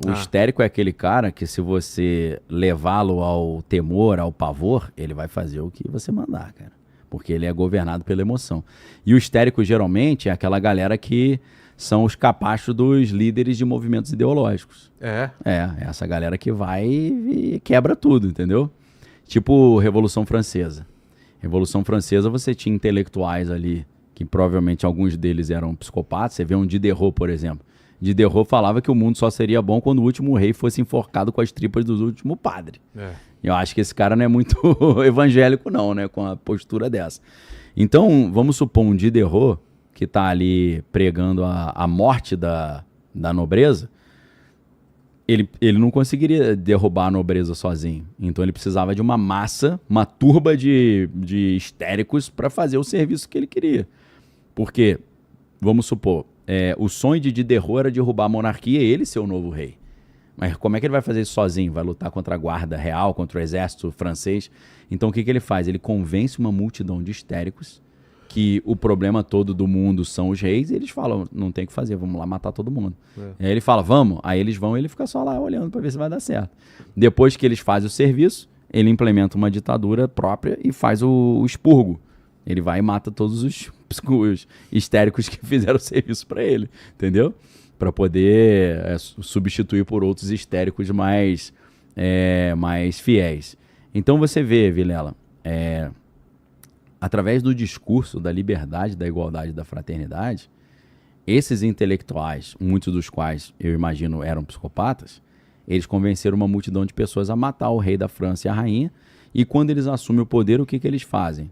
O histérico é aquele cara que, se você levá-lo ao temor, ao pavor, ele vai fazer o que você mandar, cara. Porque ele é governado pela emoção. E o histérico, geralmente, é aquela galera que são os capachos dos líderes de movimentos ideológicos. É, essa galera que vai e quebra tudo, entendeu? Tipo Revolução Francesa. Revolução Francesa, você tinha intelectuais ali, que provavelmente alguns deles eram psicopatas. Você vê um Diderot, por exemplo. Diderot falava que o mundo só seria bom quando o último rei fosse enforcado com as tripas do último padre. Eu acho que esse cara não é muito evangélico não, né? Com a postura dessa. Então, vamos supor um Diderot que está ali pregando a morte da nobreza. Ele não conseguiria derrubar a nobreza sozinho. Então ele precisava de uma massa, uma turba de histéricos para fazer o serviço que ele queria. Porque, vamos supor, o sonho de Diderot era derrubar a monarquia e ele ser o novo rei. Mas como é que ele vai fazer isso sozinho? Vai lutar contra a guarda real, contra o exército francês? Então o que ele faz? Ele convence uma multidão de histéricos que o problema todo do mundo são os reis, e eles falam, não tem o que fazer, vamos lá matar todo mundo. Aí ele fala, vamos, aí eles vão e ele fica só lá olhando para ver se vai dar certo. Depois que eles fazem o serviço, ele implementa uma ditadura própria e faz o expurgo. Ele vai e mata todos os histéricos que fizeram o serviço para ele, entendeu? Para poder substituir por outros histéricos mais fiéis. Então você vê, Vilela, através do discurso da liberdade, da igualdade e da fraternidade, esses intelectuais, muitos dos quais eu imagino eram psicopatas, eles convenceram uma multidão de pessoas a matar o rei da França e a rainha, e quando eles assumem o poder, o que eles fazem?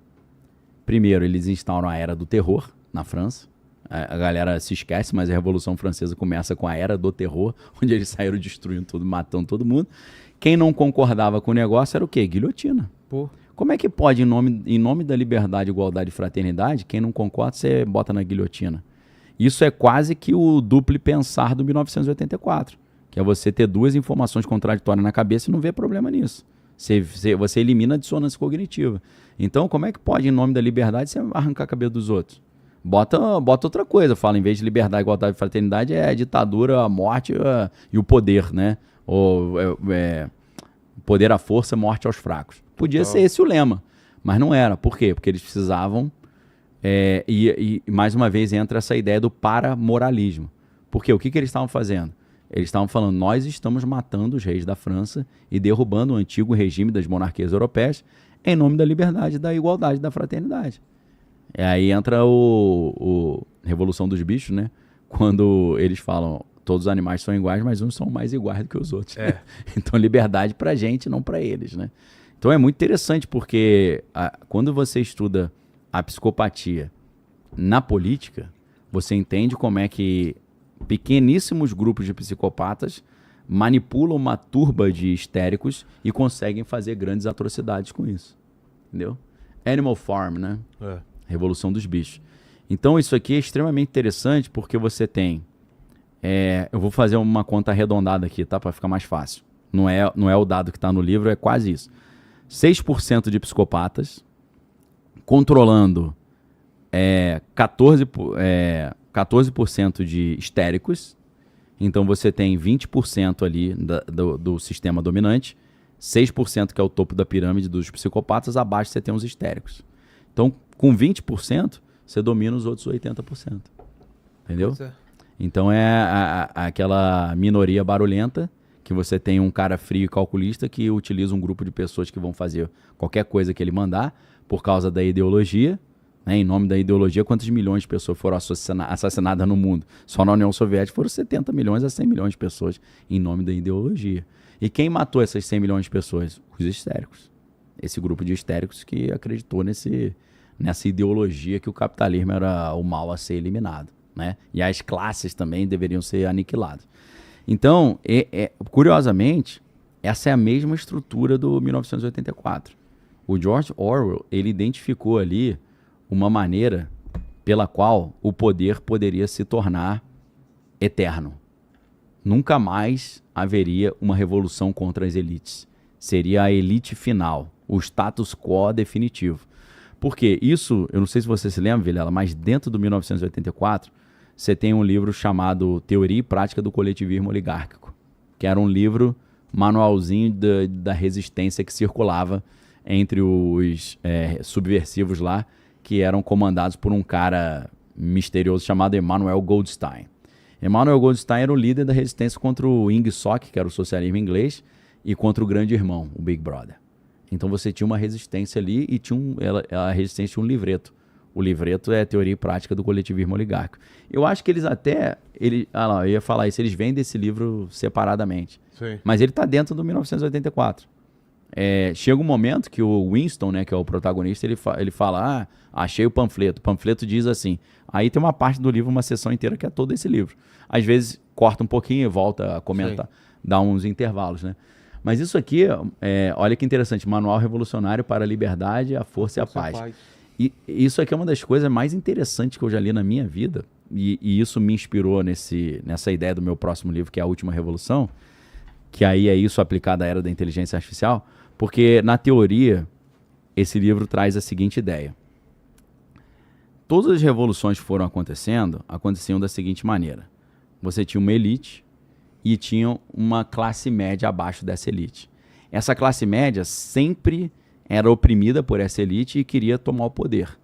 Primeiro, eles instauram a Era do Terror na França. A galera se esquece, mas a Revolução Francesa começa com a Era do Terror, onde eles saíram destruindo tudo, matando todo mundo. Quem não concordava com o negócio era o quê? Guilhotina. Como é que pode, em nome da liberdade, igualdade e fraternidade, quem não concorda, você bota na guilhotina? Isso é quase que o duplo pensar do 1984, que é você ter duas informações contraditórias na cabeça e não ver problema nisso. Você elimina a dissonância cognitiva. Então, como é que pode, em nome da liberdade, você arrancar a cabeça dos outros? Bota outra coisa. Fala, em vez de liberdade, igualdade e fraternidade, é a ditadura, a morte e o poder, né? Poder à força, morte aos fracos. Podia ser esse o lema, mas não era. Por quê? Porque eles precisavam... E mais uma vez entra essa ideia do paramoralismo. Porque o que eles estavam fazendo? Eles estavam falando, nós estamos matando os reis da França e derrubando o antigo regime das monarquias europeias em nome da liberdade, da igualdade, da fraternidade. E aí entra o Revolução dos Bichos, né? Quando eles falam, todos os animais são iguais, mas uns são mais iguais do que os outros. Né? Então liberdade pra gente, não pra eles, né? Então é muito interessante porque quando você estuda a psicopatia na política, você entende como é que pequeníssimos grupos de psicopatas manipulam uma turba de histéricos e conseguem fazer grandes atrocidades com isso. Entendeu? Animal Farm, né? Revolução dos Bichos. Então isso aqui é extremamente interessante porque você tem... eu vou fazer uma conta arredondada aqui, tá? Para ficar mais fácil. Não é o dado que está no livro, é quase isso. 6% de psicopatas controlando 14% de histéricos. Então você tem 20% ali do sistema dominante, 6% que é o topo da pirâmide dos psicopatas, abaixo você tem os histéricos. Então, com 20%, você domina os outros 80%. Entendeu? Então aquela minoria barulhenta, que você tem um cara frio e calculista que utiliza um grupo de pessoas que vão fazer qualquer coisa que ele mandar por causa da ideologia. Né? Em nome da ideologia, quantos milhões de pessoas foram assassinadas no mundo? Só na União Soviética foram 70 milhões a 100 milhões de pessoas em nome da ideologia. E quem matou essas 100 milhões de pessoas? Os histéricos. Esse grupo de histéricos que acreditou nessa ideologia que o capitalismo era o mal a ser eliminado. Né? E as classes também deveriam ser aniquiladas. Então, curiosamente, essa é a mesma estrutura do 1984. O George Orwell, ele identificou ali uma maneira pela qual o poder poderia se tornar eterno. Nunca mais haveria uma revolução contra as elites. Seria a elite final, o status quo definitivo. Porque isso, eu não sei se você se lembra, Vilela, mas dentro do 1984, você tem um livro chamado Teoria e Prática do Coletivismo Oligárquico. que era um livro manualzinho da resistência que circulava entre os subversivos lá, que eram comandados por um cara misterioso chamado Emanuel Goldstein. Emanuel Goldstein era o líder da resistência contra o Ing Sok, que era o socialismo inglês, e contra o grande irmão, o Big Brother. Então você tinha uma resistência ali e tinha a resistência tinha um livreto. O livreto é a teoria e prática do coletivismo oligárquico. Eu acho que eles até... eu ia falar isso, eles vendem esse livro separadamente. Sim. Mas ele está dentro do 1984. Chega um momento que o Winston, né, que é o protagonista, ele fala, achei o panfleto. O panfleto diz assim. Aí tem uma parte do livro, uma sessão inteira, que é todo esse livro. Às vezes corta um pouquinho e volta a comentar, dá uns intervalos, né? Mas isso aqui, olha que interessante, Manual Revolucionário para a Liberdade, a Força e a Paz. E isso aqui é uma das coisas mais interessantes que eu já li na minha vida, e isso me inspirou nessa ideia do meu próximo livro, que é A Última Revolução, que aí é isso aplicado à era da inteligência artificial, porque, na teoria, esse livro traz a seguinte ideia. Todas as revoluções que foram aconteciam da seguinte maneira. Você tinha uma elite e tinha uma classe média abaixo dessa elite. Essa classe média sempre era oprimida por essa elite e queria tomar o poder.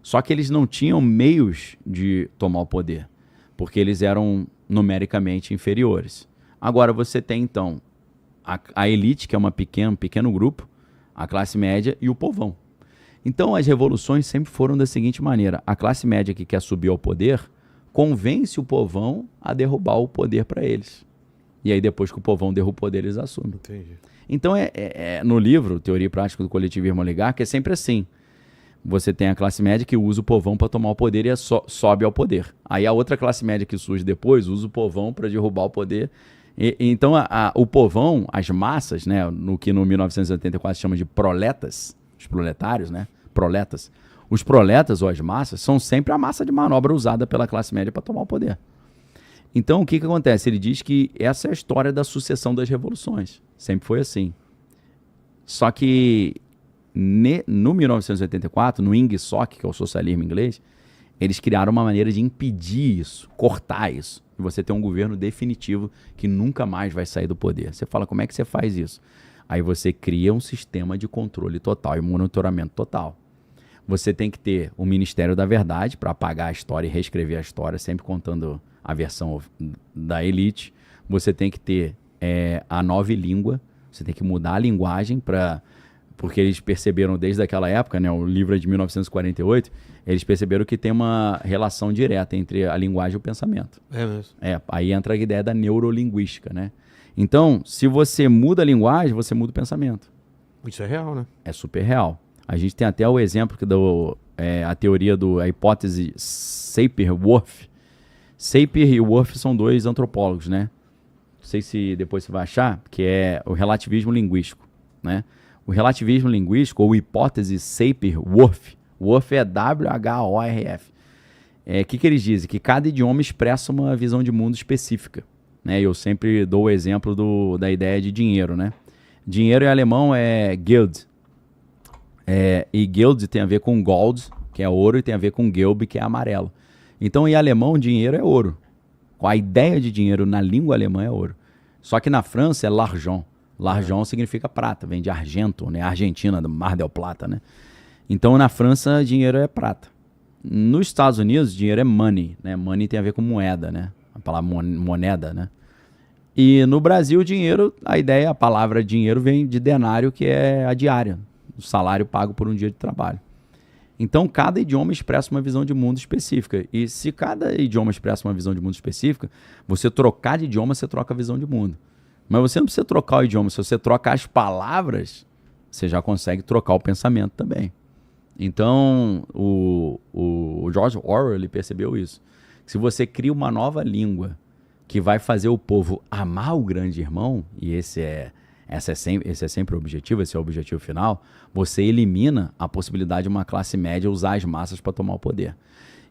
Só que eles não tinham meios de tomar o poder, porque eles eram numericamente inferiores. Agora você tem, então, a elite, que é um pequeno grupo, a classe média e o povão. Então as revoluções sempre foram da seguinte maneira. A classe média que quer subir ao poder convence o povão a derrubar o poder para eles. E aí depois que o povão derruba o poder, eles assumem. Entendi. Então no livro, Teoria e Prática do Coletivismo Oligárquico, é sempre assim. Você tem a classe média que usa o povão para tomar o poder e sobe ao poder. Aí a outra classe média que surge depois usa o povão para derrubar o poder. Então o povão, as massas, né, no que no 1984 se chama de proletas, os proletários, né, proletas. Os proletas ou as massas são sempre a massa de manobra usada pela classe média para tomar o poder. Então o que acontece? Ele diz que essa é a história da sucessão das revoluções. Sempre foi assim. Só que no 1984, no Ing Sok, que é o socialismo inglês, eles criaram uma maneira de impedir isso, cortar isso. E você tem um governo definitivo que nunca mais vai sair do poder. Você fala, como é que você faz isso? Aí você cria um sistema de controle total e monitoramento total. Você tem que ter o Ministério da Verdade para apagar a história e reescrever a história, sempre contando a versão da elite. Você tem que ter a nova língua, você tem que mudar a linguagem porque eles perceberam desde aquela época, né, o livro é de 1948, eles perceberam que tem uma relação direta entre a linguagem e o pensamento. É mesmo. Aí entra a ideia da neurolinguística, né? Então, se você muda a linguagem, você muda o pensamento. Isso é real, né? É super real. A gente tem até o exemplo a teoria a hipótese Sapir-Whorf. Sapir e Whorf são dois antropólogos, né? Não sei se depois você vai achar, que é o relativismo linguístico, né? O relativismo linguístico, ou hipótese Sapir-Whorf, Whorf é W-H-O-R-F. O que eles dizem? Que cada idioma expressa uma visão de mundo específica, né? Eu sempre dou o exemplo da ideia de dinheiro, né? Dinheiro em alemão é Geld. E Geld tem a ver com Gold, que é ouro, e tem a ver com Gelb, que é amarelo. Então, em alemão, dinheiro é ouro. A ideia de dinheiro na língua alemã é ouro. Só que na França é l'argent. L'argent significa prata, vem de argento, né? Argentina, do Mar del Plata, né? Então, na França, dinheiro é prata. Nos Estados Unidos, dinheiro é money, né? Money tem a ver com moeda, né? A palavra moneda, né? E no Brasil, dinheiro, a palavra dinheiro vem de denário, que é a diária, o salário pago por um dia de trabalho. Então, cada idioma expressa uma visão de mundo específica. E se cada idioma expressa uma visão de mundo específica, você trocar de idioma, você troca a visão de mundo. Mas você não precisa trocar o idioma. Se você trocar as palavras, você já consegue trocar o pensamento também. Então, o George Orwell, ele percebeu isso. Se você cria uma nova língua que vai fazer o povo amar o grande irmão, e esse é sempre o objetivo, esse é o objetivo final, você elimina a possibilidade de uma classe média usar as massas para tomar o poder.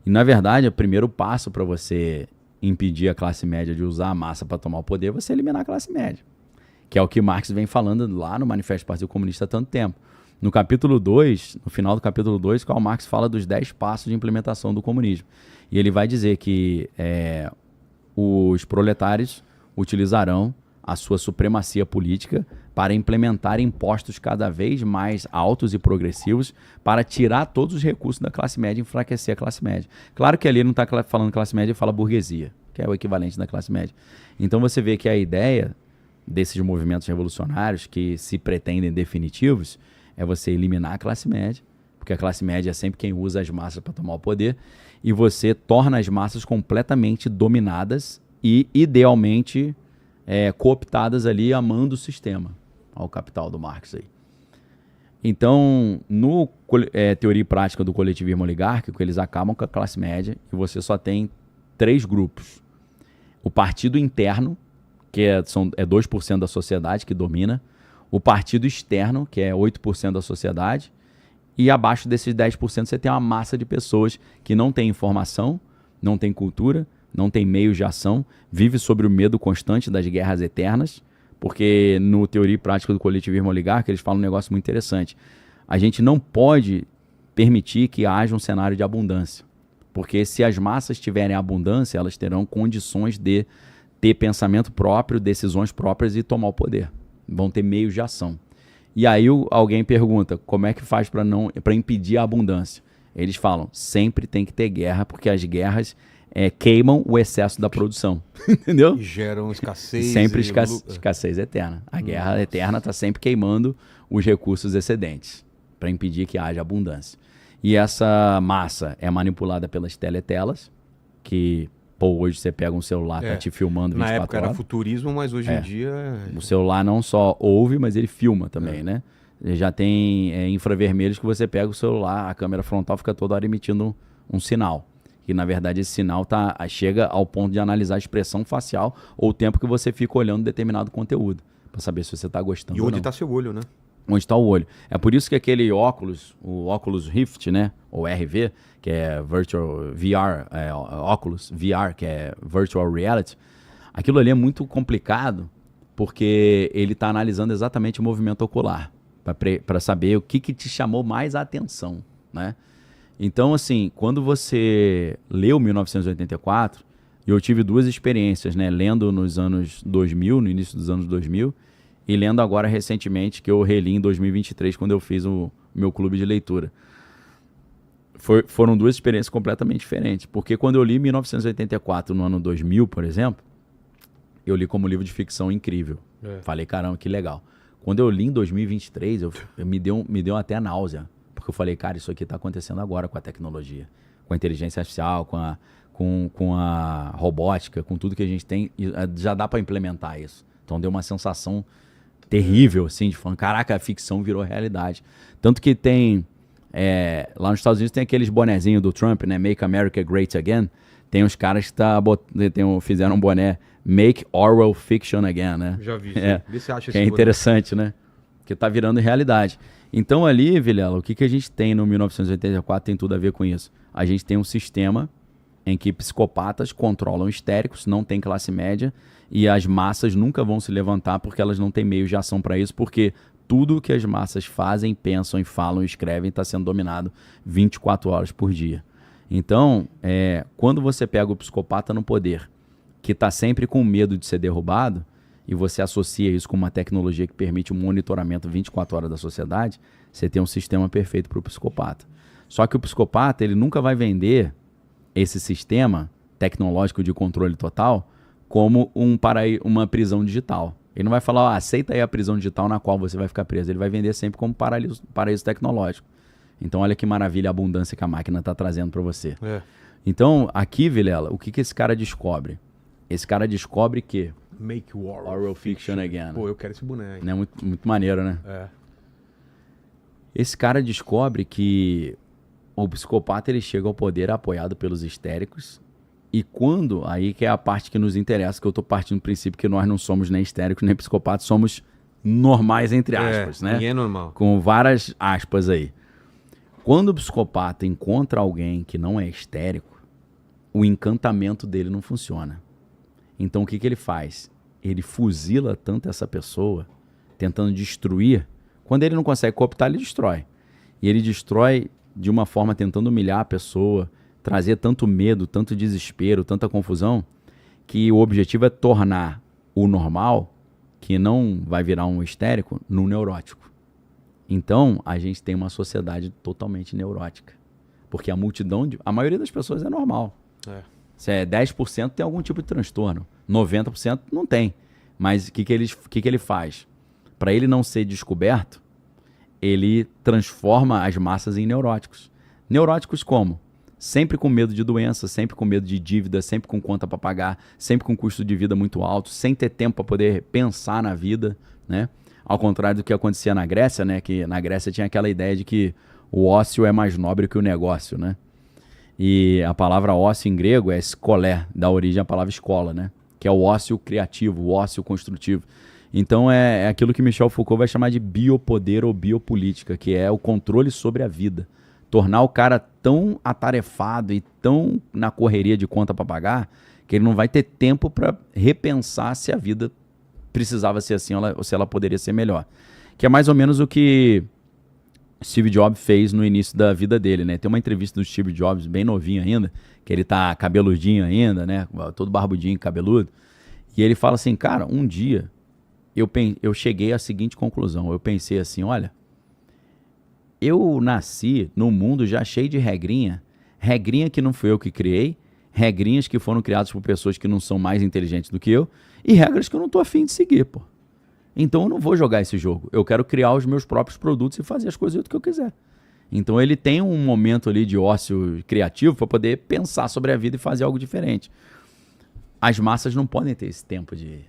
E, na verdade, o primeiro passo para você impedir a classe média de usar a massa para tomar o poder é você eliminar a classe média, que é o que Marx vem falando lá no Manifesto do Partido Comunista há tanto tempo. No capítulo 2, no final do capítulo 2, Karl Marx fala dos 10 passos de implementação do comunismo. E ele vai dizer que os proletários utilizarão a sua supremacia política para implementar impostos cada vez mais altos e progressivos para tirar todos os recursos da classe média e enfraquecer a classe média. Claro que ali ele não está falando classe média, ele fala burguesia, que é o equivalente da classe média. Então você vê que a ideia desses movimentos revolucionários que se pretendem definitivos é você eliminar a classe média, porque a classe média é sempre quem usa as massas para tomar o poder, e você torna as massas completamente dominadas e, idealmente, cooptadas ali, amando o sistema. Olha o capital do Marx aí. Então, no teoria e prática do coletivismo oligárquico, eles acabam com a classe média e você só tem 3 grupos. O partido interno, que é 2% da sociedade que domina, o partido externo, que é 8% da sociedade, e abaixo desses 10% você tem uma massa de pessoas que não tem informação, não tem cultura, não tem meios de ação, vive sobre o medo constante das guerras eternas, porque no teoria e prática do coletivismo oligárquico eles falam um negócio muito interessante. A gente não pode permitir que haja um cenário de abundância, porque se as massas tiverem abundância, elas terão condições de ter pensamento próprio, decisões próprias e tomar o poder. Vão ter meios de ação. E aí alguém pergunta, como é que faz para impedir a abundância? Eles falam, sempre tem que ter guerra, porque as guerras queimam o excesso da produção. Entendeu? E geram escassez. Sempre escassez eterna. A guerra eterna está sempre queimando os recursos excedentes, para impedir que haja abundância. E essa massa é manipulada pelas teletelas, que... Pô, hoje você pega um celular, tá te filmando 24 horas. Na época era futurismo, mas hoje em dia... O celular não só ouve, mas ele filma também, né? Ele já tem infravermelhos que você pega o celular, a câmera frontal fica toda hora emitindo um sinal. E, na verdade, esse sinal chega ao ponto de analisar a expressão facial ou o tempo que você fica olhando determinado conteúdo, para saber se você tá gostando ou não. E onde tá seu olho, né? Onde está o olho. É por isso que aquele óculos, o Oculus Rift, né? Ou RV, que é Virtual VR, Oculus VR, que é Virtual Reality, aquilo ali é muito complicado porque ele está analisando exatamente o movimento ocular para saber o que te chamou mais a atenção, né? Então, assim, quando você leu 1984, eu tive 2 experiências, né? Lendo nos anos 2000, no início dos anos 2000, e lendo agora recentemente, que eu reli em 2023, quando eu fiz o meu clube de leitura. Foram 2 experiências completamente diferentes. Porque quando eu li 1984 no ano 2000, por exemplo, eu li como livro de ficção incrível. Falei, caramba, que legal. Quando eu li em 2023, me deu até náusea. Porque eu falei, cara, isso aqui está acontecendo agora com a tecnologia. Com a inteligência artificial, com a robótica, com tudo que a gente tem. Já dá para implementar isso. Então deu uma sensação terrível, assim, de falando, caraca, a ficção virou realidade. Tanto que tem, lá nos Estados Unidos tem aqueles bonezinhos do Trump, né, Make America Great Again. Tem uns caras que fizeram um boné Make Oral Fiction Again, né? Já vi. Vê se acha que é interessante, né? Que tá virando realidade. Então ali, Vilela, o que a gente tem no 1984 tem tudo a ver com isso. A gente tem um sistema em que psicopatas controlam histéricos, não tem classe média, e as massas nunca vão se levantar porque elas não têm meios de ação para isso, porque tudo que as massas fazem, pensam, falam e escrevem está sendo dominado 24 horas por dia. Então, quando você pega o psicopata no poder, que está sempre com medo de ser derrubado, e você associa isso com uma tecnologia que permite um monitoramento 24 horas da sociedade, você tem um sistema perfeito para o psicopata. Só que o psicopata ele nunca vai vender esse sistema tecnológico de controle total como uma prisão digital. Ele não vai falar, aceita aí a prisão digital na qual você vai ficar preso. Ele vai vender sempre como paraíso tecnológico. Então, olha que maravilha a abundância que a máquina está trazendo para você. Então, aqui, Vilela, o que esse cara descobre? Esse cara descobre que... Make Oral Fiction Again. Pô, eu quero esse boneco. Né? Muito maneiro, né? Esse cara descobre que o psicopata ele chega ao poder apoiado pelos histéricos. E quando, aí que é a parte que nos interessa, que eu estou partindo do princípio que nós não somos nem histéricos nem psicopatas, somos normais, entre aspas, né? Ninguém é normal. Com várias aspas aí. Quando o psicopata encontra alguém que não é histérico, o encantamento dele não funciona. Então o que ele faz? Ele fuzila tanto essa pessoa, tentando destruir. Quando ele não consegue cooptar, ele destrói. E ele destrói de uma forma tentando humilhar a pessoa, trazer tanto medo, tanto desespero, tanta confusão, que o objetivo é tornar o normal que não vai virar um histérico num neurótico. Então, a gente tem uma sociedade totalmente neurótica. Porque a multidão, a maioria das pessoas é normal. Se é 10% tem algum tipo de transtorno. 90% não tem. Mas o que ele faz? Para ele não ser descoberto, ele transforma as massas em neuróticos. Neuróticos como? Sempre com medo de doença, sempre com medo de dívida, sempre com conta para pagar, sempre com custo de vida muito alto, sem ter tempo para poder pensar na vida, né? Ao contrário do que acontecia na Grécia, né? Que na Grécia tinha aquela ideia de que o ócio é mais nobre que o negócio, né? E a palavra ócio em grego é skolé, da origem à palavra escola, né? Que é o ócio criativo, o ócio construtivo. Então é aquilo que Michel Foucault vai chamar de biopoder ou biopolítica, que é o controle sobre a vida. Tornar o cara tão atarefado e tão na correria de conta para pagar que ele não vai ter tempo para repensar se a vida precisava ser assim ou se ela poderia ser melhor. Que é mais ou menos o que Steve Jobs fez no início da vida dele, né? Tem uma entrevista do Steve Jobs bem novinho ainda, que ele tá cabeludinho ainda, né? Todo barbudinho, cabeludo. E ele fala assim, cara, um dia eu cheguei à seguinte conclusão. Eu pensei assim, olha, eu nasci num mundo já cheio de regrinha que não fui eu que criei, regrinhas que foram criadas por pessoas que não são mais inteligentes do que eu, e regras que eu não tô afim de seguir, pô. Então eu não vou jogar esse jogo. Eu quero criar os meus próprios produtos e fazer as coisas do que eu quiser. Então ele tem um momento ali de ócio criativo para poder pensar sobre a vida e fazer algo diferente. As massas não podem ter esse tempo de...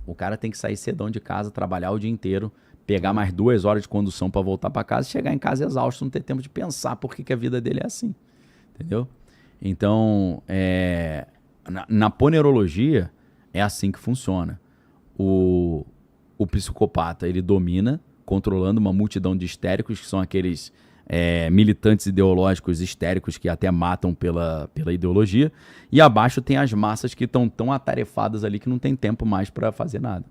O cara tem que sair cedão de casa, trabalhar o dia inteiro, pegar mais 2 horas de condução para voltar para casa e chegar em casa exausto, não ter tempo de pensar por que a vida dele é assim. Entendeu? Então, na ponerologia, é assim que funciona. O psicopata, ele domina, controlando uma multidão de histéricos, que são aqueles militantes ideológicos histéricos que até matam pela ideologia. E abaixo tem as massas que estão tão atarefadas ali que não tem tempo mais para fazer nada.